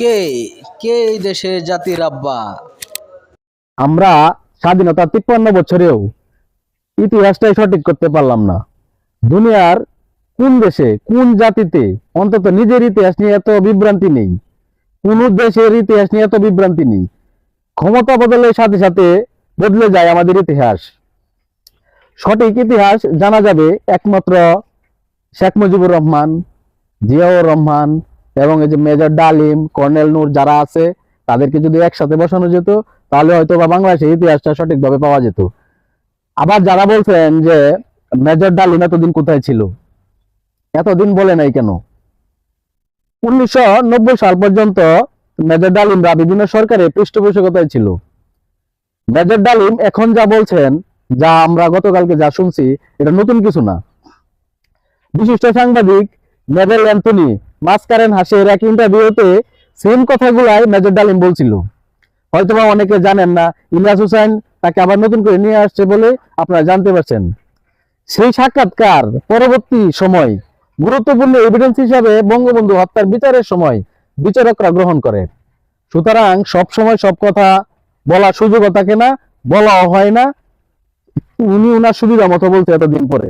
কে কে এই দেশের জাতির আব্বা? আমরা স্বাধীনতা 53 বছরেও ইতিহাসটাই সঠিক করতে পারলাম না। দুনিয়ার কোন দেশে কোন জাতিতে অন্তত নিজের ইতিহাস নিয়ে এত বিভ্রান্তি নেই, কোন দেশের ইতিহাস নিয়ে এত বিভ্রান্তি নেই। ক্ষমতা বদলের সাথে সাথে বদলে যায় আমাদের ইতিহাস। সঠিক ইতিহাস জানা যাবে একমাত্র শেখ মুজিবুর রহমান, জিয়াউর রহমান এবং এই যে মেজর ডালিম, কর্নেল নূর যারা আছে তাদেরকে যদি একসাথে বসানো যেত তাহলে হয়তো বা বাংলাদেশের ইতিহাসটা সঠিকভাবে পাওয়া যেত। আবার যারা বলছেন যে মেজর ডালিম এতদিন কোথায় ছিল, এতদিন বলে নাই কেন? 1990 সাল পর্যন্ত মেজর ডালিমরা বিভিন্ন সরকারের পৃষ্ঠপোষকতায় ছিল। মেজর ডালিম এখন যা বলছেন, যা আমরা গতকালকে যা শুনছি, এটা নতুন কিছু না। বিশিষ্ট সাংবাদিক নেভেল অ্যান্থনি মাসকারেন হাসের এক ইন্টারভিউতে সেম কথাগুলাই মেজর ডালিম বলছিল। হয়তোবা অনেকে জানেন না, ইলিয়াস হুসাইন তাকে আবার নতুন করে নিয়ে আসছে বলে আপনারা জানতে পারছেন। সেই সাক্ষাৎকার পরবর্তী সময় গুরুত্বপূর্ণ এভিডেন্স হিসাবে বঙ্গবন্ধু হত্যার বিচারের সময় বিচারকরা গ্রহণ করে। সুতরাং সব সময় সব কথা বলার সুযোগও থাকে না, বলাও হয় না। উনি ওনার সুবিধা মতো বলতে এতদিন পরে